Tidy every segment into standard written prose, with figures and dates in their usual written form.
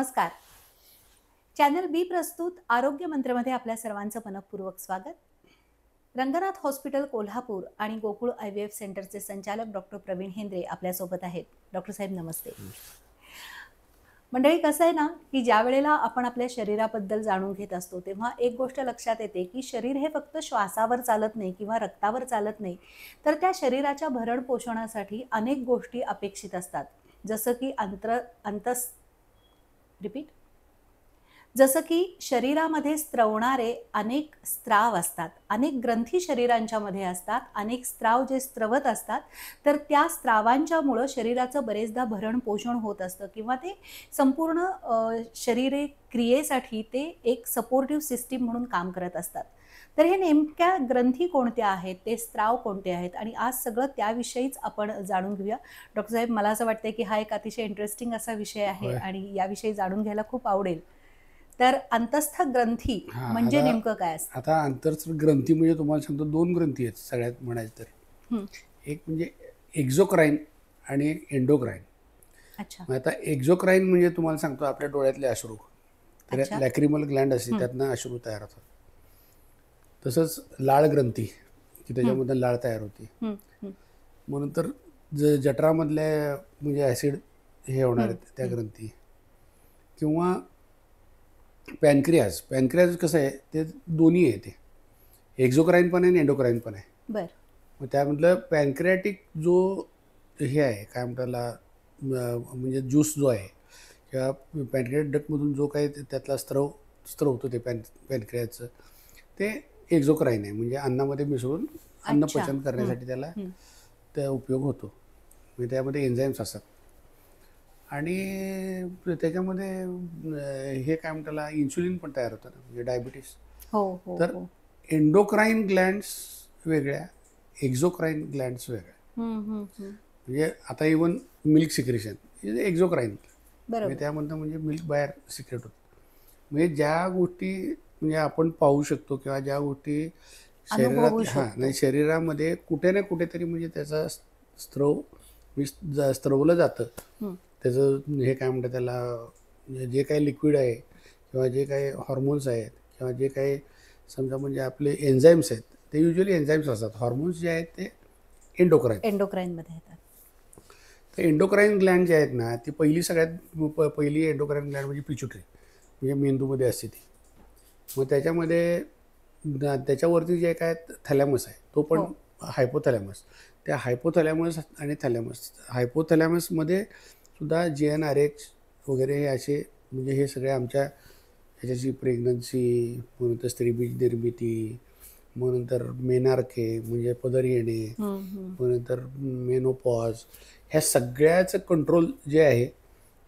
नमस्कार. चॅनल बी प्रस्तुत आरोग्य मंत्रमध्ये आपल्या सर्वांचं मनःपूर्वक स्वागत. रंगनाथ हॉस्पिटल कोल्हापूर आणि गोकुळ IVF सेंटरचे संचालक डॉक्टर प्रवीण हेंद्रे आपल्यासोबत आहेत. डॉक्टर साहेब नमस्ते. मंडळी, कसं आहे ना, की ज्या वेळेला आपण आपल्या शरीराबद्दल जाणून घेत असतो तेव्हा एक गोष्ट लक्षात येते की शरीर हे फक्त श्वासावर चालत नाही किंवा रक्तावर चालत नाही, तर त्या शरीराच्या भरण पोषणासाठी अनेक गोष्टी अपेक्षित असतात. जसं की रिपीट जसं की शरीरामध्ये स्त्रवणारे अनेक स्त्राव असतात, अनेक ग्रंथी शरीरांच्यामध्ये असतात, अनेक स्त्राव जे स्त्रवत असतात, तर त्या स्त्रावांच्यामुळं शरीराचं बरेचदा भरण पोषण होत असतं किंवा ते संपूर्ण शरीरे क्रियेसाठी ते एक सपोर्टिव्ह सिस्टीम म्हणून काम करत असतात. तर हे नेमक्या ग्रंथी कोणत्या आहेत, ते स्त्राव कोणते आहेत, आणि आज सगळं त्याविषयीच आपण जाणून घेऊया. डॉक्टर साहेब, मला असं वाटतंय की हा एक अतिशय इंटरेस्टिंग असा विषय आहे होय. आणि याविषयी जाणून घ्यायला खूप आवडेल. तर अंतस्थ ग्रंथी हां, म्हणजे आता नेमकं काय असतं? आता आंतरस्थ ग्रंथी म्हणजे तुम्हाला सांगतो 2 ग्रंथी आहेत सगळ्यात म्हणायचं तर. हं. एक म्हणजे एक्झोक्राईन आणि एक एंडोक्राईन. अच्छा. मग आता एक्झोक्राईन म्हणजे तुम्हाला सांगतो आपल्या डोळ्यातले अश्रू. तर अच्छा. लॅक्रिमल ग्लँड असते, हं. त्यातनं अश्रू तयार होतात. तसंच लाळ ग्रंथी, की हं. त्याच्यामधून लाळ तयार होते. हं. हं. मग नंतर जठरामधल्या म्हणजे ॲसिड हे होणार हं. आहेत त्या हं. ग्रंथी. किंवा पॅनक्रियाज कसं आहे, ते दोन्ही आहे ते. एक्झोक्राईन पण आहे आणि एंडोक्राईन पण आहे. बरं. मग त्यामधलं पॅनक्रियाटिक जो हे आहे, काय म्हणतात त्याला, म्हणजे ज्यूस जो आहे किंवा पॅनक्रियाटिक डक्टमधून जो काही त्यातला स्त्रवतो ते पॅनक्रियाचं, ते एक्झोक्राईन आहे. म्हणजे अन्नामध्ये मिसळून अन्न अच्छा. पचन हं. करण्यासाठी त्याला हं. त्या उपयोग होतो. म्हणजे त्यामध्ये एन्झाईम्स असतात. आणि त्याच्यामध्ये हे काय म्हणतात त्याला, इन्सुलिन पण तयार होतं ना, म्हणजे डायबिटीस. हो, हो, तर हो. एंडोक्राईन ग्लँड्स वेगळ्या, एक्झोक्राईन ग्लँड्स वेगळ्या. हं. हं. हं. म्हणजे आता इवन मिल्क सिक्रेशन हे एक्झोक्राईन, म्हणजे बरोबर. त्यामधनं म्हणजे मिल्क बाहेर सिक्रेट होतं. म्हणजे ज्या गोष्टी म्हणजे आपण पाहू शकतो किंवा ज्या गोष्टी अनुभवू शरीरातल्या, हां, शकतो. नाही, शरीरामध्ये कुठे ना कुठेतरी म्हणजे त्याचा स्त्रव स्त्रवलं जातं. हं. त्याचं हे काय म्हणतात त्याला, म्हणजे जे काही लिक्विड आहे किंवा जे काही हॉर्मोन्स आहेत किंवा जे काही समजा म्हणजे आपले एन्झाईम्स आहेत, ते युजली एन्झाईम्स असतात. हॉर्मोन्स जे आहेत ते एंडोक्राईन. एंडोक्राईनमध्ये येतात. तर एंडोक्राईन ग्लँड जे आहेत ना, ती पहिली एंडोक्राईन ग्लँड म्हणजे पिच्युटरी, म्हणजे मेंदूमध्ये असते ती. मग त्याच्यामध्ये त्याच्यावरती जे काय थॅलॅमस आहे, तो हो. पण हायपोथॅलॅमस. त्या हायपोथॅलॅमस आणि हायपोथॅलॅमसमध्ये सुद्धा GnRH वगैरे हे असे, म्हणजे हे सगळे आमच्या ह्याच्याची प्रेग्नन्सी, मग नंतर स्त्रीबीज निर्मिती, मग नंतर मेनार्के म्हणजे पदर येणे, हं. हं. मग नंतर मेनोपॉज, ह्या सगळ्याचं कंट्रोल जे आहे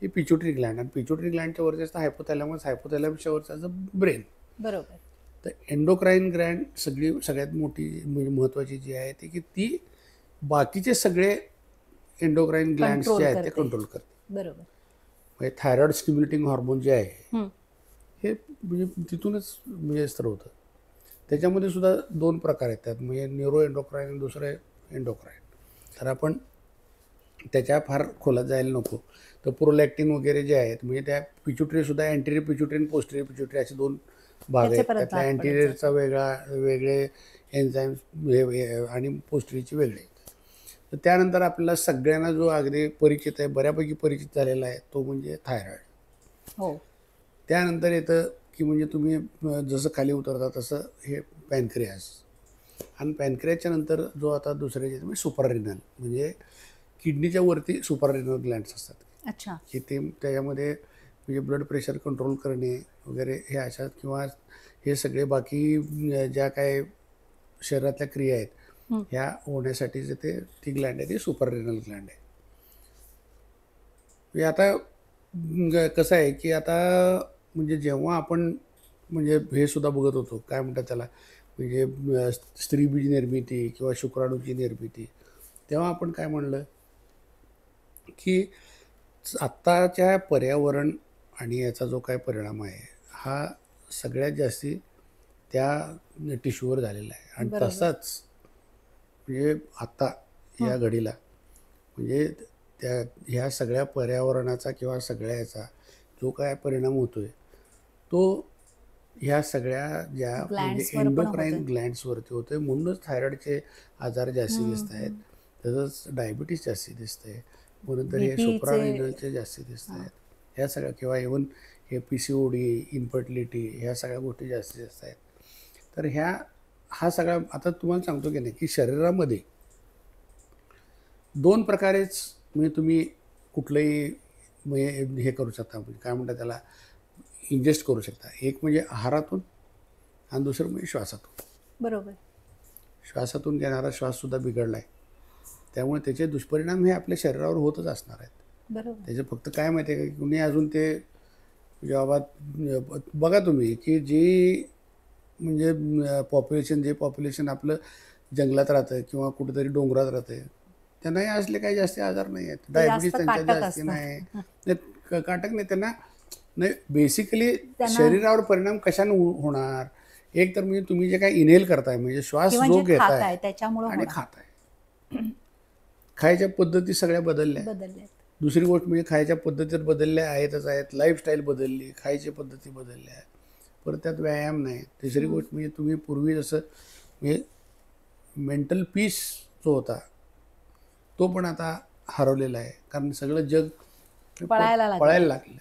हे पिच्युटरी ग्लँड. आणि पिच्युटरी ग्लँडच्या वरती असतं हायपोथॅलॅमसच्या वरचं असं ब्रेन. बरोबर. तर एंडोक्राईन ग्लँड सगळ्यात मोठी म्हणजे महत्त्वाची जी आहे ती, की ती बाकीचे सगळे एंडोक्राईन ग्लँड्स जे कंट्रोल आहेत ते करते. कंट्रोल करते. बरोबर. म्हणजे थायरॉइड स्टिम्युलेटिंग हॉर्मोन जे आहे हं. हे म्हणजे तिथूनच म्हणजे स्त्रवतं. त्याच्यामध्ये सुद्धा 2 प्रकार आहेत त्यात, म्हणजे न्यूरो एंडोक्राईन आणि दुसरं एंडोक्राईन. तर आपण त्याच्या फार खोलात जायला नको. तर प्रोलॅक्टिन वगैरे जे आहेत, म्हणजे त्या पिच्युटरीसुद्धा अँटेरियर पिच्युटरी आणि पोस्टेरियर पिच्युटरी असे 2 भाग त्याचे आहेत. परत त्यातल्या भाग पडत अँटेरियरचा जातात. वेगळे एन्झाईम्स आणि पोस्टेरियरचे वेगळे. तर त्यानंतर आपल्याला सगळ्यांना जो अगदी परिचित आहे, बऱ्यापैकी परिचित झालेला आहे, तो म्हणजे थायरॉईड. हो. त्यानंतर येतं की म्हणजे तुम्ही जसं खाली उतरता तसं हे पॅनक्रियास. आणि पॅनक्रियाच्या नंतर जो आता दुसरे जे म्हणजे सुपरारिनल, म्हणजे किडनीच्या वरती सुपरारिनल ग्लँड्स असतात, अच्छा. की ते त्याच्यामध्ये म्हणजे ब्लड प्रेशर कंट्रोल करणे वगैरे हे अशा, किंवा हे सगळे बाकी ज्या काय शरीरातल्या क्रिया आहेत हं. ह्या होण्यासाठी ते ती ग्लँड आहे, ती सुपरारिनल ग्लँड आहे. म्हणजे आता कसं आहे की आता म्हणजे जेव्हा आपण म्हणजे हे सुद्धा बघत होतो, काय म्हणतात त्याला, म्हणजे स्त्रीबीज निर्मिती किंवा शुक्राणूची निर्मिती, तेव्हा आपण काय म्हणलं की आत्ताच्या पर्यावरण आणि याचा जो काय परिणाम आहे हा सगळ्यात जास्ती त्या टिश्यूवर झालेला आहे. आणि बरोबर. तसाच म्हणजे आत्ता हं. या घडीला म्हणजे त्या ह्या सगळ्या पर्यावरणाचा किंवा सगळ्या याचा जो काय परिणाम होतोय तो ह्या सगळ्या ज्या म्हणजे ग्लँड्सवर पण एंडोक्राईन होतं. ग्लँड्सवरती होतोय, म्हणूनच थायरॉईडचे आजार जास्ती दिसत आहेत. हम्म. तसंच डायबिटीस जास्ती दिसतंय, म्हणून तर हे बीपीचे. सुप्रारेनलचे जास्ती दिसत हां. आहेत. ह्या सगळ्या किंवा इव्हन हे PCOD, इन्फर्टिलिटी ह्या सगळ्या गोष्टी जास्ती दिसत आहेत. तर हा सगळा आता तुम्हाला सांगतो की नाही की शरीरामध्ये 2 प्रकारेच म्हणजे तुम्ही कुठलंही म्हणजे हे करू शकता, म्हणजे काय म्हणतात त्याला, इंजेस्ट करू शकता. एक म्हणजे आहारातून आणि दुसरं म्हणजे श्वासातून. बरोबर. श्वासातून घेणारा श्वाससुद्धा बिघडला आहे, त्यामुळे त्याचे दुष्परिणाम हे आपल्या शरीरावर होतच असणार आहेत. बरोबर. त्याचे फक्त काय माहिती आहे का, की कुणी अजून ते जेव्हा बघा तुम्ही की जी म्हणजे पॉप्युलेशन आपलं जंगलात राहतं किंवा कुठेतरी डोंगरात राहतं, त्यांनाही असले काही जास्त आजार नाही आहेत. ते डायबिटीस जास्त त्यांच्यात काटक जास्ती असतं. नाही. काटक नाही त्यांना. नाही, बेसिकली त्यांना शरीरावर परिणाम कशाने होणार? एक तर म्हणजे तुम्ही जे काही इनहेल करताय, म्हणजे श्वास किंवा जो जे घेताय खाताय त्याच्यामुळं आणि होणार. खाताय, खायच्या पद्धती सगळ्या बदलल्या. बदललेत. दुसरी गोष्ट म्हणजे खायच्या पद्धती बदलल्या आहेतच आहेत. लाईफस्टाईल बदलली, खायच्या पद्धती बदलल्या, परत त्यात व्यायाम नाही. तिसरी गोष्ट म्हणजे तुम्ही पूर्वी जसं म्हणजे मेंटल पीस जो होता तो पण आता हरवलेला आहे, कारण सगळं जग पळायला लागलं. पळायला लागलं.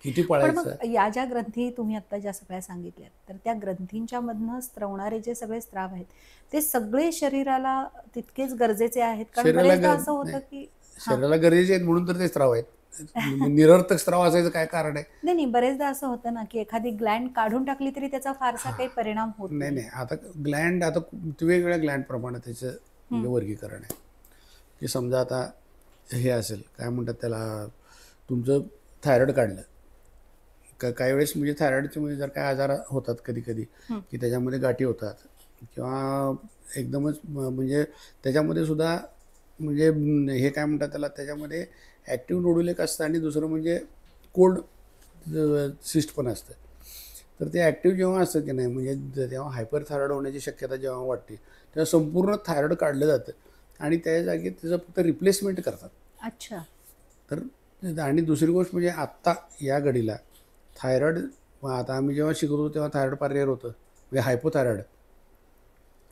किती पण पळायचं? मग या ज्या ग्रंथी तुम्ही आता ज्या सगळ्या सांगितल्यात, तर त्या ग्रंथींच्या मधनं स्त्रवणारे जे सगळे स्त्राव आहेत ते सगळे शरीराला तितकेच गरजेचे आहेत? कारण शरीराला बरेचदा असं नाही, होतं की शरीराला गरजेचे आहेत म्हणून तर ते स्त्राव आहेत. निरर्थक स्त्राव असायचं काय कारण आहे? नाही नाही, बरेचदा असं होतं ना की एखादी ग्लँड काढून टाकली तरी त्याचा फारसा काही परिणाम होत नाही नाही. नाही, आता ग्लँड, आता वेगवेगळ्या ग्लँड प्रमाणे त्याचं म्हणजे वर्गीकरण आहे. की समजा आता हे असेल, काय म्हणतात त्याला, तुमचं थायरॉईड काढलं, काही वेळेस म्हणजे थायरॉईडचे म्हणजे जर काय आजार होतात कधी कधी की त्याच्यामध्ये गाठी होतात किंवा एकदमच म्हणजे त्याच्यामध्ये सुद्धा म्हणजे हे काय म्हणतात त्याला, त्याच्यामध्ये ॲक्टिव्ह नोड्यूल एक असतं आणि दुसरं म्हणजे कोल्ड सिस्ट पण असतं. तर ते ॲक्टिव्ह जेव्हा असतं की नाही, म्हणजे तेव्हा हायपर थायरॉईड होण्याची शक्यता जेव्हा वाटते तेव्हा संपूर्ण थायरॉईड काढलं जातं आणि त्या जागी त्याचं फक्त रिप्लेसमेंट करतात. अच्छा. तर आणि दुसरी गोष्ट म्हणजे आत्ता या घडीला थायरॉईड, आता आम्ही जेव्हा शिकत होतो तेव्हा थायरॉईड पार्रियर होतं, म्हणजे हायपोथायरॉईड.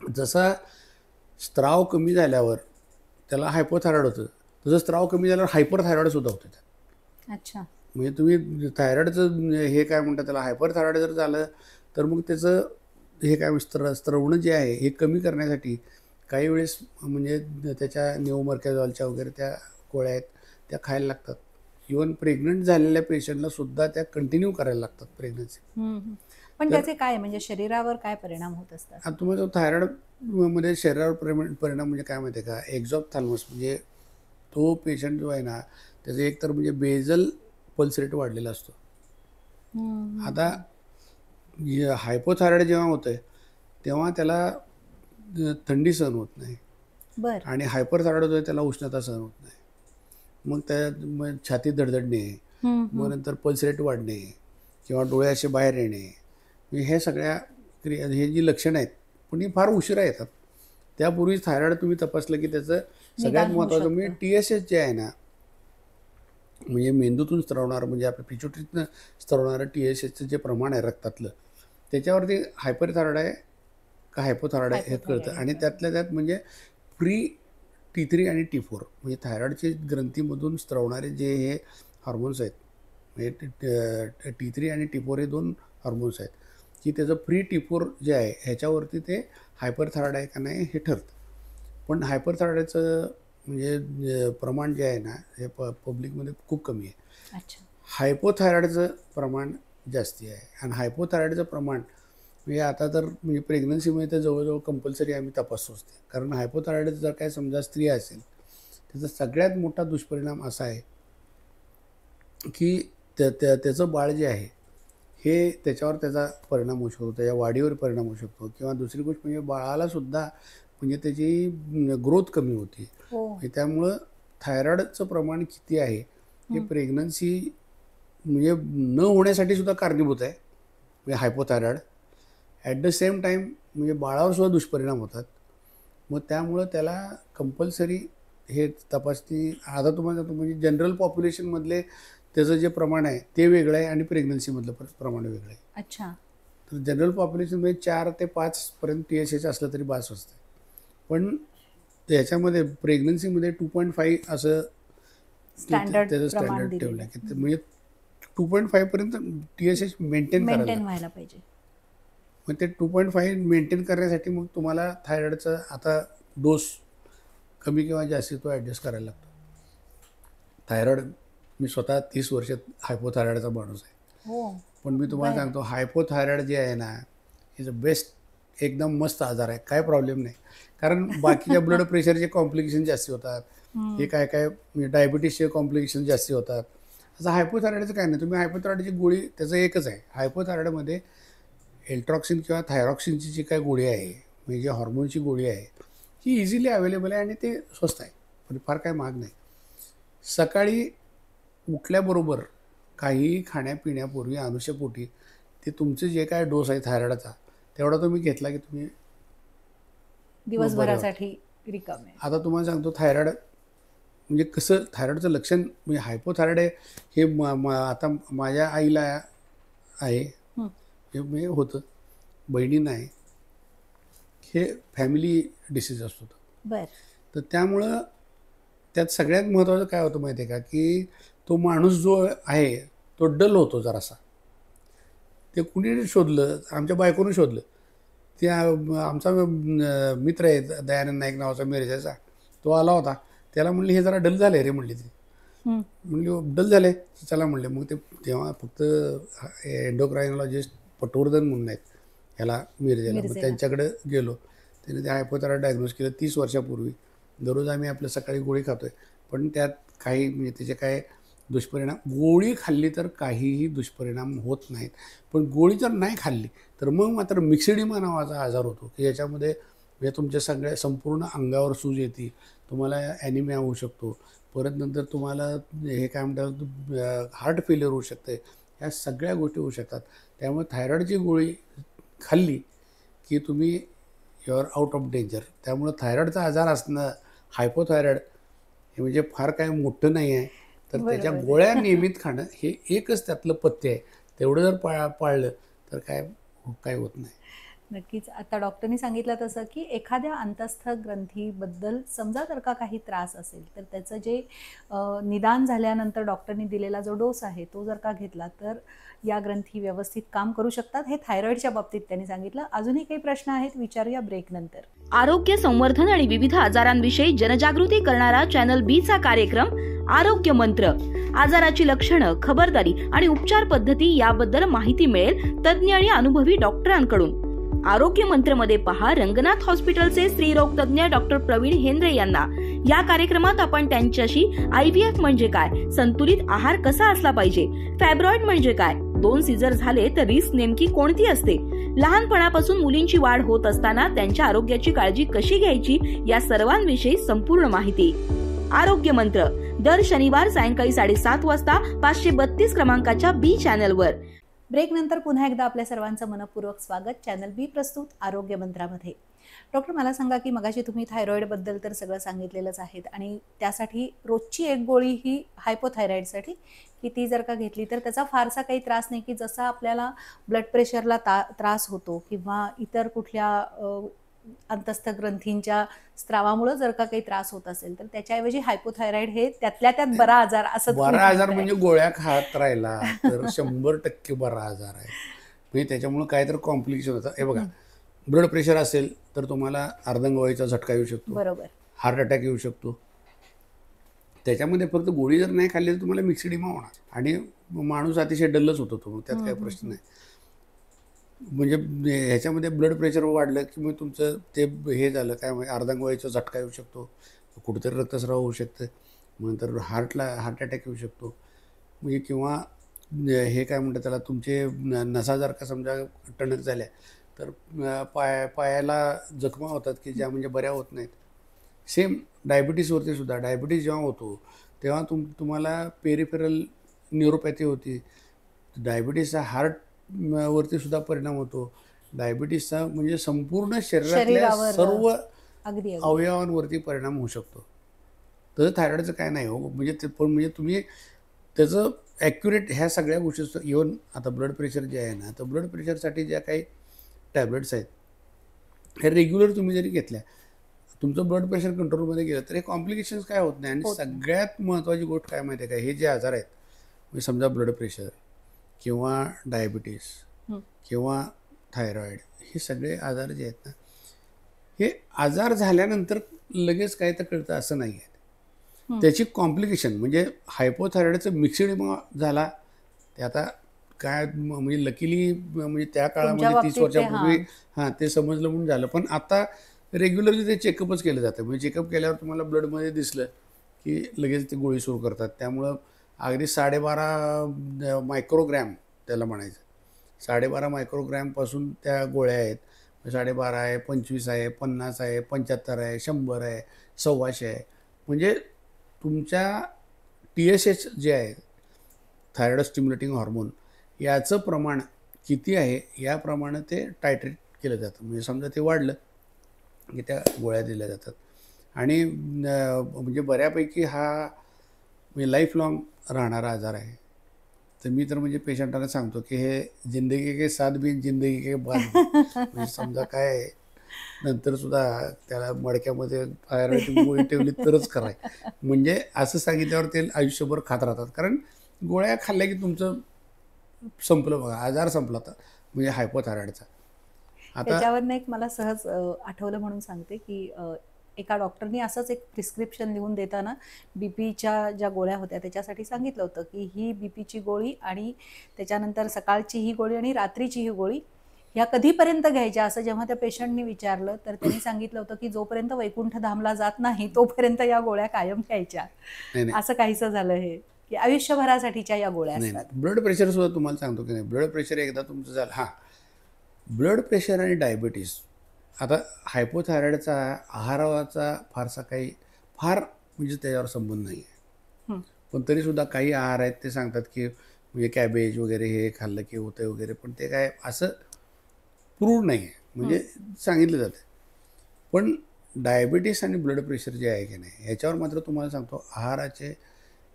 जसा स्त्राव कमी झाल्यावर त्याला हायपोथायरॉईड होतं, तसं स्त्राव कमी झाल्यावर हायपर थायरॉईडसुद्धा होतं त्यात. अच्छा. म्हणजे तुम्ही थायरॉईडचं हे काय म्हणतात त्याला, हायपर थायरॉईड जर झालं तर मग त्याचं हे काय स्त्रवणं जे आहे हे कमी करण्यासाठी काही वेळेस म्हणजे त्याच्या निओमर्कॅझॉलच्या वगैरे त्या गोळ्या आहेत त्या खायला लागतात. इवन प्रेग्नंट झालेल्या पेशंटला सुद्धा त्या कंटिन्यू करायला लागतात प्रेग्नन्सी. पण त्याचे काय म्हणजे शरीरावर काय परिणाम होत असतात? आता तुम्हाला थायरॉईडमध्ये शरीरावर परिणाम म्हणजे काय माहिती आहे का, एक्झॉप्थॅल्मस म्हणजे तो पेशंट जो आहे ना त्याचं एक तर म्हणजे बेझल पल्स रेट वाढलेला असतो. आता हायपोथायरॉईड जेव्हा होतं तेव्हा त्याला थंडी सहन होत नाही बरं. आणि हायपर थायरॉईड होतं त्याला उष्णता सहन होत नाही. मग मग छातीत धडधडणे, मग नंतर पल्स रेट वाढणे किंवा डोळे असे बाहेर येणे, म्हणजे हे सगळ्या हे जी लक्षणं आहेत पण ही फार उशिरा येतात. त्यापूर्वी थायरॉईड तुम्ही तपासलं की त्याचं सगळ्यात महत्त्वाचं म्हणजे TSH जे आहे ना, म्हणजे मेंदूतून स्त्रवणारं म्हणजे आपल्या पिच्युटरीतनं स्त्रवणारं TSHचं जे प्रमाण आहे रक्तातलं, त्याच्यावरती हायपर थायरॉईड आहे का हायपोथायरॉईड आहे हे कळतं. आणि त्यातल्या त्यात म्हणजे प्री T3 आणि T4 म्हणजे थायरॉईडचे ग्रंथीमधून स्त्रवणारे जे हे हार्मोन्स आहेत, म्हणजे T3 आणि T4 हे 2 हार्मोन्स आहेत की त्याचं प्री T4 जे आहे ह्याच्यावरती ते हायपर थायरॉईड आहे का नाही हे ठरतं. पण हायपर थायरॉईडचं म्हणजे प्रमाण जे आहे ना हे पब्लिकमध्ये खूप कमी आहे. अच्छा. हायपोथायरॉईडचं प्रमाण जास्ती आहे आणि हायपोथायरॉईडचं प्रमाण म्हणजे आता तर म्हणजे प्रेग्नन्सीमध्ये तर जवळजवळ कंपल्सरी आम्ही तपासतोच ते. कारण हायपोथायरॉईड जर काय समजा स्त्री असेल त्याचा सगळ्यात मोठा दुष्परिणाम असा आहे की त्याचं बाळ जे आहे हे त्याच्यावर त्याचा परिणाम होऊ शकतो, त्याच्या वाढीवर परिणाम होऊ शकतो किंवा दुसरी गोष्ट म्हणजे बाळालासुद्धा म्हणजे त्याची ग्रोथ कमी होती. त्यामुळं थायरॉईडचं प्रमाण किती आहे हे प्रेग्नन्सी म्हणजे न होण्यासाठी सुद्धा कारणीभूत आहे, म्हणजे हायपोथायरॉईड. ॲट द सेम टाईम म्हणजे बाळावर सुद्धा दुष्परिणाम होतात. मग त्यामुळं त्याला कंपल्सरी हे तपासणी. आता तुम्हाला म्हणजे जनरल पॉप्युलेशनमधले त्याचं जे प्रमाण आहे ते वेगळं आहे आणि प्रेग्नन्सीमधलं प्रमाण वेगळं आहे. अच्छा. तर जनरल पॉप्युलेशनमध्ये 4 ते 5 पर्यंत TSH असलं तरी बास असतं. पण त्याच्यामध्ये प्रेग्नन्सीमध्ये 2.5 असं स्टँडर्ड त्याचं प्रमाण स्टँडर्ड दिलेलं ठेवलं आहे. आहे की म्हणजे 2.5 पर्यंत TSH मेंटेन करायला मेंटेन लागतं. व्हायला पाहिजे. मग ते 2.5 मेंटेन करण्यासाठी मग तुम्हाला थायरॉइडचा आता डोस कमी किंवा जास्ती तो ॲडजस्ट करायला लागतो. थायरॉइड मी स्वतः 30 वर्ष हायपोथायरॉइडचा माणूस आहे. हो. पण मी तुम्हाला बरं. सांगतो हायपोथायरॉइड जे आहे ना इज अ बेस्ट एकदम मस्त आजार आहे. काय प्रॉब्लेम नाही. कारण बाकीच्या ब्लड प्रेशरचे कॉम्प्लिकेशन जास्ती होतात. हे काय काय डायबिटीसचे कॉम्प्लिकेशन जास्ती होतात. असं हायपोथायरॉइडचं काय नाही. तुम्ही हायपोथायरॉइडची गोळी त्याचं एकच आहे. हायपोथायरॉइडमध्ये एल्ट्रॉक्सिन किंवा थायरॉक्सिनची जी काही गोळी आहे म्हणजे जी हॉर्मोनची गोळी आहे ही इझिली अवेलेबल आहे आणि ते स्वस्त आहे. पण फार काय महाग नाही. सकाळी उठल्याबरोबर काहीही खाण्यापिण्यापूर्वी अनुषपोटी ते तुमचे जे काय डोस आहे थायरॉइडचा तेवढा तुम्ही घेतला की तुम्ही दिवसभरासाठी रिकामे. आता तुम्हाला सांगतो थायरॉइड म्हणजे कसं थायरॉइडचं लक्षण म्हणजे हायपोथायरॉइड आहे हे आता माझ्या आईला आहे हे म्हणजे होतं बहिणींना आहे हे फॅमिली डिसीज असतो. बर. तर त्यामुळं त्यात सगळ्यात महत्त्वाचं काय होतं माहिती आहे का की तो माणूस जो आहे तो डल होतो जरासा. ते कुणी शोधलं आमच्या बायकोनं शोधलं. ते आमचा मित्र आहे दयानंद नाईक नावाचा मिरजेचा तो आला होता. त्याला म्हणले हे जरा डल झाले रे म्हणली ती. म्हणली डल झाले चला म्हणले. मग ते तेव्हा फक्त एंडोक्रायनॉलॉजिस्ट पटवर्धन म्हणून आहेत ह्याला मिरजेला. मग त्यांच्याकडे गेलो. त्याने ते हायपोथायरॉइड डायग्नोज केलं 30 वर्षापूर्वी. दररोज आम्ही आपल्या सकाळी गोळी खातोय पण त्यात काही म्हणजे त्याचे काय दुष्परिणाम गोळी खाल्ली तर काहीही दुष्परिणाम होत नाहीत. पण गोळी जर नाही खाल्ली तर मग मात्र मिक्सिडिमा नावाचा आजार होतो की याच्यामध्ये म्हणजे तुमच्या सगळ्या संपूर्ण अंगावर सूज येते. तुम्हाला ॲनिमिया होऊ शकतो. परत नंतर तुम्हाला हे काय म्हणतात हार्ट फेल्युअर होऊ शकते. ह्या सगळ्या गोष्टी होऊ शकतात. त्यामुळे थायरॉइडची गोळी खाल्ली की तुम्ही युअर आउट ऑफ डेंजर. त्यामुळं थायरॉइडचा आजार असणं हायपोथायरॉइड हे म्हणजे फार काय मोठं नाही आहे. तर त्याच्या गोळ्या नियमित खाणं हे एकच त्यातलं पथ्य आहे. तेवढं जर पाळलं तर काय होत नाही. नक्कीच. आता डॉक्टरनी सांगितलं तसं की एखाद्या अंतस्थ ग्रंथीबद्दल समजा जर का काही त्रास असेल तर त्याचं जे निदान झाल्यानंतर डॉक्टरनी दिलेला जो डोस आहे तो जर का घेतला तर या ग्रंथी व्यवस्थित काम करू शकतात. हे थायरॉइडच्या बाबतीत त्यांनी सांगितलं. अजूनही काही प्रश्न आहेत विचारूया ब्रेक नंतर. आरोग्य संवर्धन आणि विविध आजारांविषयी जनजागृती करणारा चॅनल बी चा कार्यक्रम आरोग्य मंत्र. आजाराची लक्षणं, खबरदारी आणि उपचार पद्धती याबद्दल माहिती मिळेल तज्ज्ञ आणि अनुभवी डॉक्टरांकडून. आरोग्य मंत्र मध्ये पहा रंगनाथ हॉस्पिटलचे स्त्रीरोग तज्ज्ञ डॉक्टर प्रवीण हेंद्रे यांना. या कार्यक्रमात आपण त्यांच्याशी IVF म्हणजे काय, संतुलित आहार कसा असला पाहिजे, फायब्रॉइड म्हणजे काय, 2 सीझर झाले तर रिस्क नेमकी कोणती असते, लहानपणापासून मुलींची वाढ होत असताना त्यांच्या आरोग्याची काळजी कशी घ्यायची या सर्वांविषयी संपूर्ण माहिती. आरोग्य मंत्र दर शनिवार सायंकाळी 7:30 वाजता 532 क्रमांकाच्या बी चॅनलवर. ब्रेक नंतर पुन्हा एकदा आपल्या सर्वांचं मनपूर्वक स्वागत चॅनल बी प्रस्तुत आरोग्य मंत्रामध्ये. डॉक्टर मला सांगा की मगाशी तुम्ही थायरॉइडबद्दल तर सगळं सांगितलेलंच आहेत आणि त्यासाठी रोजची एक गोळी ही हायपोथायरॉइडसाठी की ती जर का घेतली तर त्याचा फारसा काही त्रास नाही की जसा आपल्याला ब्लड प्रेशरला त्रास होतो किंवा इतर कुठल्या अंतस्थ ग्रंथींच्या स्त्रावामुळे जर का काही त्रास होत असेल तर त्याच्याऐवजी हायपोथायरॉइड हे त्यातल्या त्यात बरा आजार असं. बरा आजार म्हणजे गोळ्या खात राहिला तर 100% बरा आजार आहे. म्हणजे त्याच्यामुळे काय तर कॉम्प्लिकेशन होतं. हे बघा ब्लड प्रेशर असेल तर तुम्हाला अर्धांगवायूचा झटका येऊ शकतो. बरोबर. हार्ट अटॅक येऊ शकतो. त्याच्यामध्ये फक्त गोळी जर नाही खाल्ली तर तुम्हाला मिक्सिडिमा होणार आणि माणूस अतिशय डलच होतो तो. त्यात काही प्रश्न नाही. म्हणजे ह्याच्यामध्ये ब्लड प्रेशर वाढलं की मग तुमचं ते हे झालं काय म्हणजे अर्धांगवायूचा झटका येऊ शकतो. कुठेतरी रक्तस्राव होऊ शकतं. नंतर हार्ट अटॅक येऊ शकतो. म्हणजे किंवा हे काय म्हणतात त्याला तुमचे नसा जर का समजा टणक झाल्या तर पायाला जखमा होतात की ज्या म्हणजे बऱ्या होत नाहीत. सेम डायबिटीसवरती सुद्धा डायबिटीस जेव्हा होतो तेव्हा तुम्हाला पेरिफेरल न्यूरोपॅथी होती. डायबिटीसचा हार्टवरती सुद्धा परिणाम होतो. डायबिटीसचा म्हणजे संपूर्ण शरीरातल्या सर्व अवयवांवरती परिणाम होऊ शकतो. तर थायरॉइडचं काय नाही हो. म्हणजे ते पण म्हणजे तुम्ही त्याचं ॲक्युरेट ह्या सगळ्या गोष्टी इव्हन आता ब्लड प्रेशर जे आहे ना, तर ब्लड प्रेशरसाठी ज्या काही टॅबलेट्स आहेत हे रेग्युलर तुम्ही जरी घेतल्या, तुमचं ब्लड प्रेशर कंट्रोलमध्ये गेलं तर हे कॉम्प्लिकेशन्स काय होत नाही. आणि सगळ्यात महत्त्वाची गोष्ट काय माहिती आहे का, हे जे आजार आहेत म्हणजे समजा ब्लड प्रेशर किंवा डायबिटीस किंवा थायरॉईड, हे सगळे आजार जे आहेत ना, हे आजार झाल्यानंतर लगेच काय तर कळतं असं नाही आहे. त्याची कॉम्प्लिकेशन म्हणजे हायपोथायरॉईडचं मिक्सिडिमा झाला, ते आता काय म्हणजे लकीली म्हणजे त्या काळामध्ये 30 वर्षापूर्वी ते समजलं म्हणून झालं. पण आता रेग्युलरली ते चेकअपच केलं जातं. म्हणजे चेकअप केल्यावर तुम्हाला ब्लडमध्ये दिसलं की लगेच ती गोळी सुरू करतात. त्यामुळं अगदी 12.5 मायक्रोग्रॅम त्याला म्हणायचं, 12.5 मायक्रोग्रॅमपासून त्या गोळ्या आहेत. 12.5 आहे, 25 आहे, 50 आहे, 75 आहे, 100 आहे, 125 आहे. म्हणजे तुमच्या TSH जे आहे, थायरॉइड स्टिम्युलेटिंग हॉर्मोन, याचं प्रमाण किती आहे याप्रमाणे ते टायट्रेट केलं जातं. म्हणजे समजा ते वाढलं की त्या गोळ्या दिल्या जातात. आणि म्हणजे बऱ्यापैकी हा म्हणजे लाईफ लाँग राहणारा आजार आहे. तर मी तर म्हणजे पेशंटांना सांगतो की हे जिंदगी के साथ भी जिंदगी के बाद भी. म्हणजे समजा काय नंतरसुद्धा त्याला मडक्यामध्ये थायरॉइडची गोळी ठेवली तरच कराय, म्हणजे असं सांगितल्यावर ते आयुष्यभर खात राहतात. कारण गोळ्या खाल्ल्या की तुमचं संपलं बघा, आजार संपला तर म्हणजे हायपोथायरॉइडचा. आता त्याच्यावरनं एक मला सहज आठवलं म्हणून सांगते की एका डॉक्टरनी असंच एक प्रिस्क्रिप्शन लिहून देताना बीपीच्या ज्या गोळ्या होत्या त्याच्यासाठी सांगितलं होतं की ही बीपीची गोळी आणि त्याच्यानंतर सकाळची ही गोळी आणि रात्रीची ही गोळी ह्या कधीपर्यंत घ्यायच्या, असं जेव्हा त्या पेशंटनी विचारलं तर त्यांनी सांगितलं होतं की जोपर्यंत वैकुंठ धामला जात नाही तोपर्यंत या गोळ्या कायम घ्यायच्या. असं काहीसं झालं हे की आयुष्यभरासाठीच्या या गोळ्या नाही असतात. नाही, ब्लड प्रेशर सुद्धा तुम्हाला सांगतो की नाही, ब्लड प्रेशर एकदा तुमचं झालं, ब्लड प्रेशर आणि डायबिटीस, आता हायपोथायरॉइडचा आहाराचा फार म्हणजे त्याच्यावर संबंध नाही आहे. पण तरीसुद्धा काही आहार आहेत ते सांगतात की म्हणजे कॅबेज वगैरे हे खाल्लं की होतं वगैरे, पण ते काय असं प्रूव्ह नाही आहे, म्हणजे सांगितलं जातं. पण डायबिटीस आणि ब्लड प्रेशर जे आहे की नाही, ह्याच्यावर मात्र तुम्हाला सांगतो आहाराचे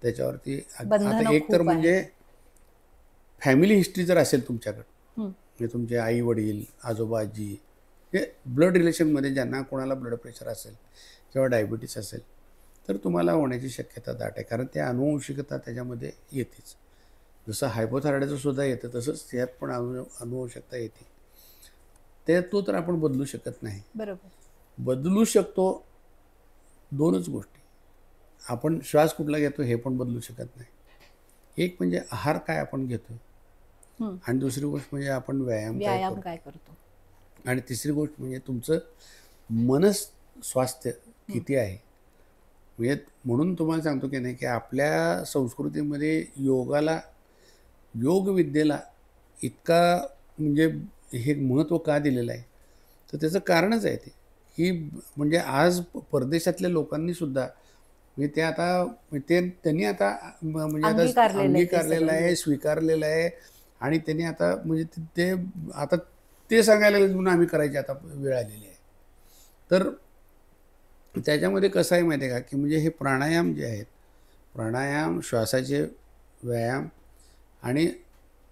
त्याच्यावरती आता एक तर म्हणजे फॅमिली हिस्ट्री जर असेल तुमच्याकडं, म्हणजे तुमचे आई वडील आजोबा आजी हे ब्लड रिलेशनमध्ये ज्यांना कोणाला ब्लड प्रेशर असेल किंवा डायबिटीस असेल तर तुम्हाला होण्याची शक्यता दाट आहे. कारण ते अनुवंशिकता त्याच्यामध्ये येतेच. जसं हायपोथायरॉइडचं सुद्धा येतं तसंच त्यात पण अनुवंशिकता येते. तो तर आपण बदलू शकत नाही. बरोबर. बदलू शकतो दोनच गोष्टी, आपण श्वास कुठला घेतो हे पण बदलू शकत नाही. एक म्हणजे आहार काय आपण घेतो आणि दुसरी गोष्ट म्हणजे आपण व्यायाम काय करतो, आणि तिसरी गोष्ट म्हणजे तुमचं मनस्वास्थ्य किती आहे. म्हणजे म्हणून तुम्हाला सांगतो की नाही की आपल्या संस्कृतीमध्ये योग विद्येला इतका म्हणजे हे महत्त्व का दिलेलं आहे, तर त्याचं कारणच आहे ते की म्हणजे आज परदेशातल्या लोकांनी सुद्धा म्हणजे ते आता त्यांनी आता म्हणजे आता अंगीकारलेलं आहे, स्वीकारलेलं आहे. आणि त्यांनी आता म्हणजे ते सांगायला लागले म्हणून आम्ही करायची आता वेळ आलेली आहे. तर त्याच्यामध्ये कसं आहे माहिती आहे का की म्हणजे हे प्राणायाम जे आहेत, प्राणायाम, श्वासाचे व्यायाम आणि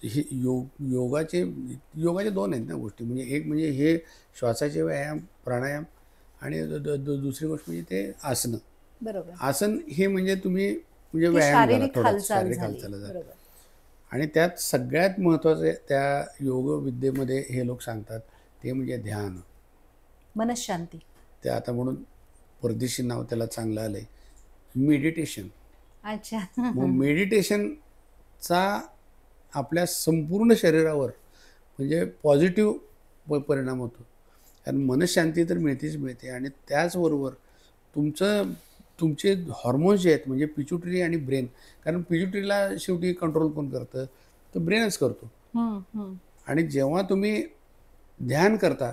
हे योगाचे 2 आहेत ना गोष्टी. म्हणजे एक म्हणजे हे श्वासाचे व्यायाम प्राणायाम आणि दुसरी गोष्ट म्हणजे ते आसनं. बरोबर. आसन हे म्हणजे तुम्ही म्हणजे व्यायाम झाला, थोडा शारीरिक हालचाल झाली. आणि त्यात सगळ्यात महत्त्वाचं त्या योग विद्येमध्ये हे लोक सांगतात ते म्हणजे ध्यान, मनशांती. ते आता म्हणून परदेशी नाव त्याला चांगलं आलंय, मेडिटेशन. अच्छा. मग मेडिटेशनचा आपल्या संपूर्ण शरीरावर म्हणजे पॉझिटिव्ह परिणाम होतो. कारण मनशांती तर मिळते आणि त्याचबरोबर तुमचे हॉर्मोन्स जे आहेत म्हणजे पिट्युटरी आणि ब्रेन, कारण पिट्युटरीला शेवटी कंट्रोल कोण करतं तर ब्रेनच करतो. आणि जेव्हा तुम्ही ध्यान करता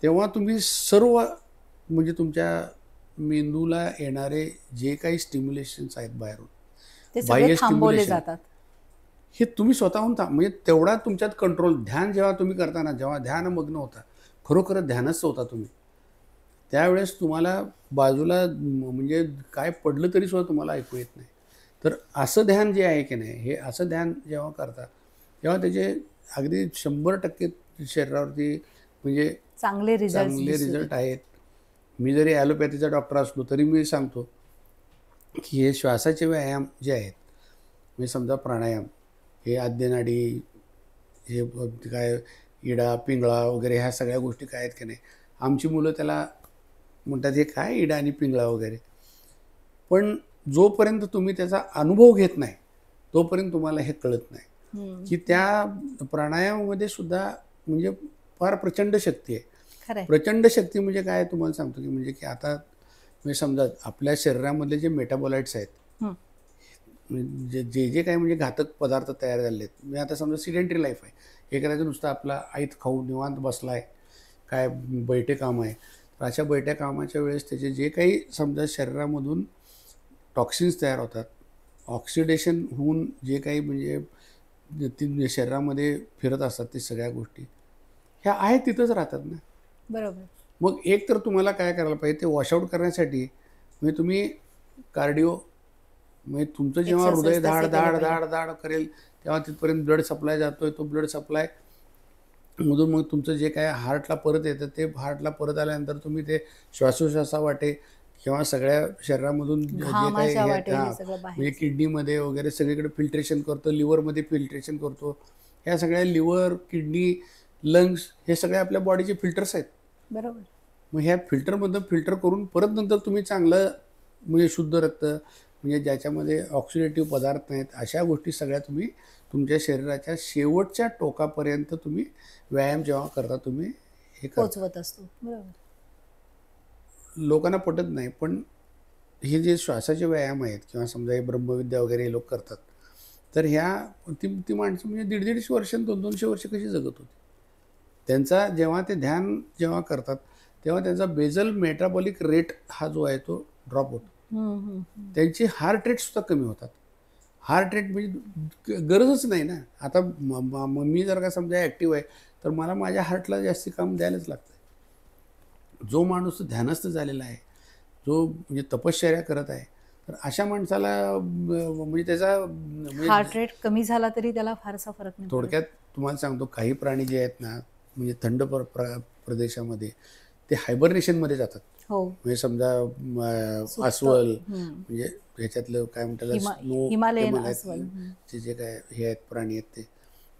तेव्हा तुम्ही सर्व म्हणजे तुमच्या मेंदूला येणारे जे काही स्टिम्युलेशन्स आहेत बाहेरून बाह्य स्टिम्युलेशन हे तुम्ही स्वतःहून म्हणजे तेवढा तुमच्यात कंट्रोल. ध्यान जेव्हा तुम्ही करता ना, जेव्हा ध्यानमग्न होता, खरोखर ध्यानच होता तुम्ही, त्यावेळेस तुम्हाला बाजूला म्हणजे काय पडलं तरी सुद्धा तुम्हाला ऐकू येत नाही. तर असं ध्यान जे आहे की नाही, हे असं ध्यान जेव्हा करता तेव्हा त्याचे अगदी 100% शरीरावरती म्हणजे चांगले रिझल्ट चांगले रिझल्ट आहेत. मी जरी ॲलोपॅथीचा डॉक्टर असलो तरी मी सांगतो की हे श्वासाचे व्यायाम जे आहेत, म्हणजे समजा प्राणायाम, हे आद्यनाडी, हे काय इडा पिंगळा वगैरे ह्या सगळ्या गोष्टी काय आहेत की नाही, आमची मुलं त्याला म्हणतात हे काय इडा आणि पिंगळा वगैरे. पण जोपर्यंत तुम्ही त्याचा अनुभव घेत नाही तोपर्यंत तुम्हाला हे कळत नाही की त्या प्राणायामामध्ये सुद्धा म्हणजे फार प्रचंड शक्ती आहे. खरंय. प्रचंड शक्ती म्हणजे काय तुम्हाला सांगतो की म्हणजे की आता म्हणजे समजा आपल्या शरीरामधले जे मेटाबॉलाइट्स आहेत, हं. जे जे जे काही म्हणजे घातक पदार्थ तयार झाले आहेत, म्हणजे आता समजा सिडेंटरी लाईफ आहे, हे करायचं नुसतं आपला आईत खाऊन निवांत बसला आहे, काय बैठे काम आहे, तर अशा बैठ्या कामाच्या वेळेस त्याचे जे काही समजा शरीरामधून टॉक्सिन्स तयार होतात, ऑक्सिडेशन होऊन जे काही म्हणजे ती शरीरामध्ये फिरत असतात, ते सगळ्या गोष्टी ह्या आहेत तिथंच राहतात ना. बरोबर. मग एक तर तुम्हाला काय करायला पाहिजे, ते वॉशआउट करण्यासाठी म्हणजे तुम्ही कार्डिओ, म्हणजे तुमचं जेव्हा Exercise हृदय धाड तसे केले धाड पाहिजे. धाड धाड करेल तेव्हा तिथपर्यंत ब्लड सप्लाय जातोय, तो ब्लड सप्लाय मधून मग तुमचं जे काय हार्टला परत येतं, ते हार्टला परत आल्यानंतर तुम्ही ते श्वासोश्वासावाटे किंवा सगळ्या शरीरामधून जे काही घामाच्या हे वाटे हां, हे सगळं म्हणजे बाहेर. किडनीमध्ये वगैरे सगळीकडे फिल्ट्रेशन करतो, लिव्हरमध्ये फिल्ट्रेशन करतो. ह्या सगळ्या लिव्हर, किडनी, लंग्स हे सगळे आपल्या बॉडीचे फिल्टर्स आहेत. बरोबर. मग ह्या फिल्टरमधनं फिल्टर करून परत नंतर तुम्ही चांगलं म्हणजे शुद्ध रक्त, म्हणजे ज्याच्यामध्ये ऑक्सिडेटिव्ह पदार्थ नाहीत, अशा गोष्टी सगळ्या तुम्ही तुमच्या शरीराच्या शेवटच्या टोकापर्यंत तुम्ही व्यायाम जेव्हा करता तुम्ही हे करता. पोचवत असतो. बरोबर. लोकांना पटत नाही, पण हे जे श्वासाचे व्यायाम आहेत किंवा समजा हे ब्रह्मविद्या वगैरे हे लोक करतात, तर ह्या ती माणसं म्हणजे 150-150 वर्ष 200-200 वर्ष कशी जगत होती. त्यांचा जेव्हा ते ध्यान जेव्हा करतात तेव्हा त्यांचा बेजल मेटाबॉलिक रेट हा जो आहे तो ड्रॉप होतो. त्यांची हार्ट रेटसुद्धा कमी होतात. हार्ट रेट म्हणजे गरजच नाही ना. आता मी जर का समजा ॲक्टिव्ह आहे तर मला माझ्या हार्टला जास्ती काम द्यायलाच लागतं. जो माणूस ध्यानस्थ झालेला आहे, जो म्हणजे तपश्चर्या करत आहे, तर अशा माणसाला म्हणजे त्याचा म्हणजे हार्ट रेट कमी झाला तरी त्याला फारसा फरक नाही पडत. थोडक्यात तुम्हाला सांगतो, काही प्राणी जे आहेत ना म्हणजे थंड प्रदेशामध्ये ते हायबरनेशनमध्ये जातात. हो. म्हणजे समजा सुप्त. अस्वल, हं. म्हणजे ह्याच्यातलं काय म्हणतात स्नो हिमालयन हिमालयात अस्वल. हं. जे काय हे आहेत प्राणी आहेत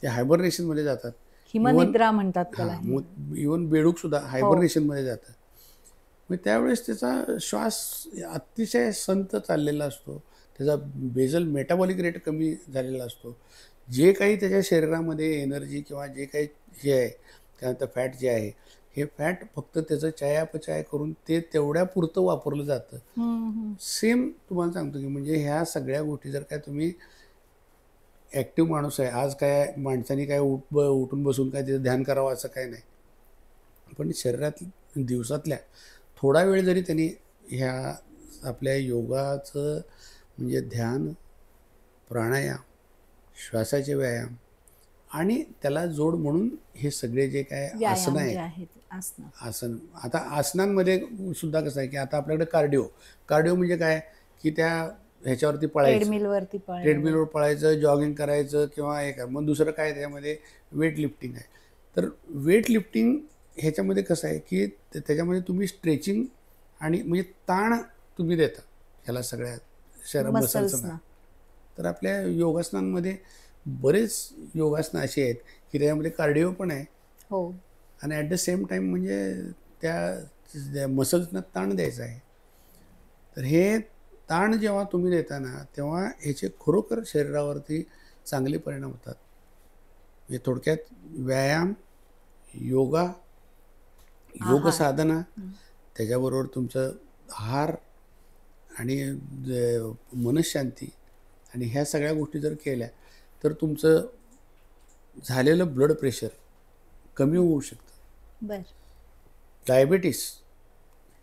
ते हायबरनेशनमध्ये जातात. हिमनिद्रा म्हणतात त्याला. हां, मग इवन बेडूकसुद्धा हायबरनेशनमध्ये जातं. मग त्यावेळेस त्याचा श्वास अतिशय संत चाललेला असतो, त्याचा बेजल मेटाबॉलिक रेट कमी झालेला असतो. जे काही त्याच्या शरीरामध्ये एनर्जी किंवा जे काही हे आहे, त्यानंतर फॅट जे आहे, हे फॅट फक्त त्याचं चयापचय करून ते तेवढ्या पुरतं वापरलं जातं. सेम तुम्हाला सांगतो की म्हणजे ह्या सगळ्या गोष्टी जर काय तुम्ही ॲक्टिव्ह माणूस आहे, आज काय माणसाने काय उठून बसून काय तिथं ध्यान करावं असं काय नाही, पण शरीरात दिवसातल्या थोडा वेळ जरी त्यांनी ह्या आपल्या योगाचं म्हणजे ध्यान, प्राणायाम, श्वासाचे व्यायाम आणि त्याला जोड म्हणून हे सगळे जे काय आसनं व्यायाम जे आहेत, आहेत आसनं. आसन, आता आसनांमध्ये सुद्धा कसं आहे की आता आपल्याकडे कार्डिओ म्हणजे काय की त्या ह्याच्यावरती पळायचं, ट्रेडमिलवरती पळणं. ट्रेडमिलवर पळायचं, जॉगिंग करायचं किंवा हे काय. मग दुसरं काय त्याच्यामध्ये वेट लिफ्टिंग आहे. तर वेट लिफ्टिंग ह्याच्यामध्ये कसं आहे की त्याच्यामध्ये तुम्ही स्ट्रेचिंग आणि म्हणजे ताण तुम्ही देता ह्याला सगळ्या शरीर मसल्सना. मसल्सना. तर आपल्या योगासनांमध्ये बरेच योगासनं अशी आहेत की त्याच्यामध्ये कार्डिओ पण आहे हो. आणि ॲट द सेम टाईम म्हणजे त्या मसल्सना ताण द्यायचा आहे. तर हे ताण जेव्हा तुम्ही देता ना तेव्हा ह्याचे खरोखर शरीरावरती चांगले परिणाम होतात. म्हणजे थोडक्यात व्यायाम, योगा, योग साधना, त्याच्याबरोबर तुमचं आहार आणि मनःशांती आणि ह्या सगळ्या गोष्टी जर केल्या तर तुमचं झालेलं ब्लड प्रेशर कमी होऊ शकतं. बर. डायबेटीस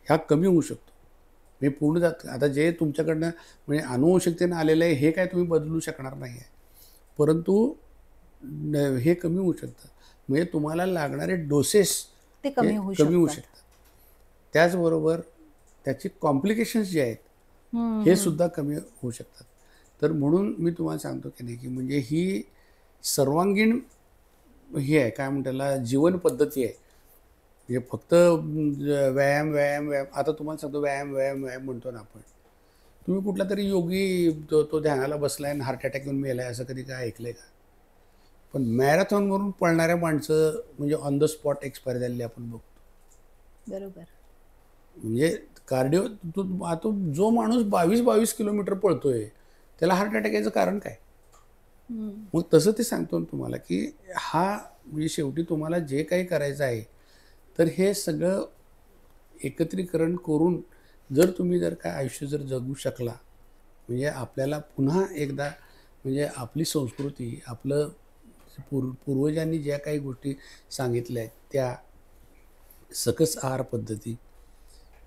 ह्या कमी होऊ शकतो. मी पूर्ण आता जे तुमच्याकडनं म्हणजे अनुवंशिकतेनं आलेलं आहे हे काय तुम्ही बदलू शकणार नाही आहे, परंतु हे कमी होऊ शकतं. म्हणजे तुम्हाला लागणारे डोसेस ते कमी होऊ शकतात. त्याचबरोबर त्याची कॉम्प्लिकेशन्स जे आहेत हे सुद्धा कमी होऊ शकतात. तर म्हणून मी तुम्हाला सांगतो की नाही की म्हणजे ही सर्वांगीण ही आहे, काय म्हणतात त्याला, जीवन पद्धती आहे. म्हणजे फक्त व्यायाम व्यायाम व्यायाम, आता तुम्हाला सांगतो व्यायाम व्यायाम व्यायाम म्हणतो ना आपण. तुम्ही कुठला तरी योगी तो ध्यानाला बसलाय आणि हार्ट अटॅक येऊन मेलाय असं कधी काय ऐकलंय का? पण मॅरेथॉनवरून पळणाऱ्या माणसं म्हणजे ऑन द स्पॉट एक्सपायर झालेली आपण बघतो. बरोबर. म्हणजे कार्डिओ, आता जो माणूस 22 किलोमीटर पळतोय त्याला हार्ट अटॅक याचं कारण काय? मग तसं ते सांगतो ना तुम्हाला की हा म्हणजे शेवटी तुम्हाला जे काही करायचं आहे तर हे सगळं एकत्रीकरण करून जर काय आयुष्य जगू शकला, म्हणजे आपल्याला पुन्हा एकदा म्हणजे आपली संस्कृती, आपलं पूर्वजांनी ज्या काही गोष्टी सांगितल्या आहेत त्या, सकस आहार पद्धती,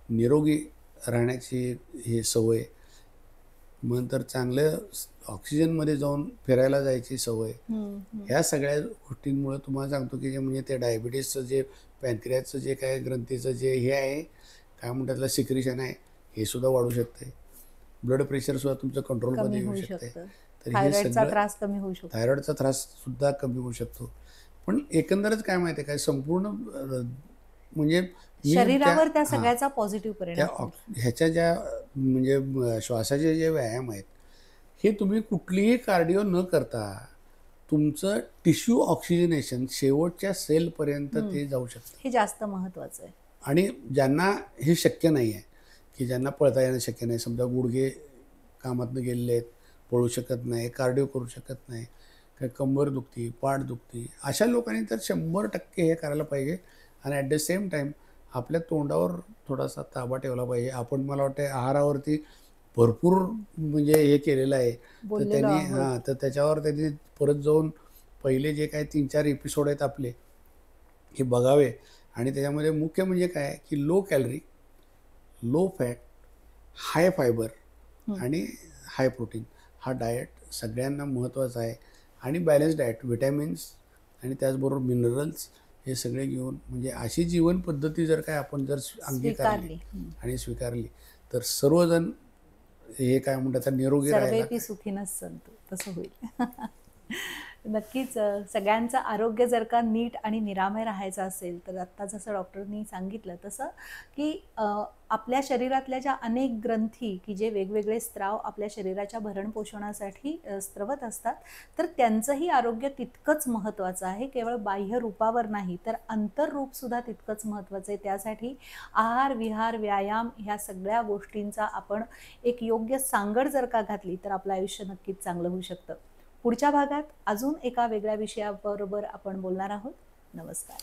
निरोगी राहण्याची हे सवय, मग नंतर चांगलं ऑक्सिजनमध्ये जाऊन फिरायला जायची सवय, ह्या सगळ्या गोष्टींमुळे तुम्हाला सांगतो की जे म्हणजे ते डायबिटीसचं जे पॅनक्रियाचं जे काय ग्रंथीचं जे हे आहे, काय म्हणतात त्याला, सिक्रिशन आहे, हे सुद्धा वाढू शकते. ब्लड प्रेशर सुद्धा तुमचं कंट्रोलमध्ये येऊ शकते. तर हे थायरॉइडचा त्रास कमी होऊ शकतो. थायरॉइडचा त्रास सुद्धा कमी होऊ शकतो. पण एकंदरच काय माहिती आहे काय, संपूर्ण म्हणजे शरीरावर त्या सगळ्याचा पॉझिटिव्ह परिणाम. ह्याच्या ज्या म्हणजे श्वासाचे जे व्यायाम आहेत हे तुम्ही कुठलीही कार्डिओ न करता तुमचं टिश्यू ऑक्सिजनेशन शेवटच्या सेलपर्यंत ते जाऊ शकतं. हे जास्त महत्त्वाचं आहे. आणि ज्यांना हे शक्य नाही आहे, की ज्यांना पळता येणं शक्य नाही, समजा गुडघे कामातनं गेलेले आहेत, पळू शकत नाही, कार्डिओ करू शकत नाही, काही कंबर दुखती, पाठ दुखती, अशा लोकांनी तर 100% हे करायला पाहिजे. आणि ॲट द सेम टाईम आपल्या तोंडावर थोडासा ताबा ठेवला पाहिजे. आपण मला वाटतं आहारावरती भरपूर म्हणजे हे केलेलं आहे, तर त्यांनी तर त्याच्यावर त्यांनी परत जाऊन पहिले जे काय 3-4 एपिसोड आहेत आपले हे बघावे. आणि त्याच्यामध्ये मुख्य म्हणजे काय की low calorie, low fat, high fibre आणि हाय प्रोटीन हा डाएट सगळ्यांना महत्त्वाचा आहे. आणि बॅलन्स डाएट, विटॅमिन्स आणि त्याचबरोबर मिनरल्स हे सगळे घेऊन म्हणजे अशी जीवन पद्धती जर काय आपण जर अंगीकारली आणि स्वीकारली तर सर्वजण हे काय म्हणतात निरोगी राहायला. सर्वेपी सुखीनच संतु, तसं होईल. नक्कीच सगळ्यांचं आरोग्य जर का नीट आणि निरामय राहायचं असेल तर आत्ता जसं डॉक्टरनी सांगितलं तसं की आपल्या शरीरातल्या ज्या अनेक ग्रंथी की जे वेगवेगळे स्त्राव आपल्या शरीराच्या भरणपोषणासाठी स्त्रवत असतात, तर त्यांचंही आरोग्य तितकंच महत्त्वाचं आहे. केवळ बाह्य रूपावर नाही तर अंतर्रूपसुद्धा तितकंच महत्त्वाचं आहे. त्यासाठी आहार विहार व्यायाम ह्या सगळ्या गोष्टींचा आपण एक योग्य सांगड जर का घातली तर आपलं आयुष्य नक्कीच चांगलं होऊ शकतं. पुढच्या भागात अजून एका वेगळ्या विषयाबरोबर आपण बोलणार आहोत. नमस्कार.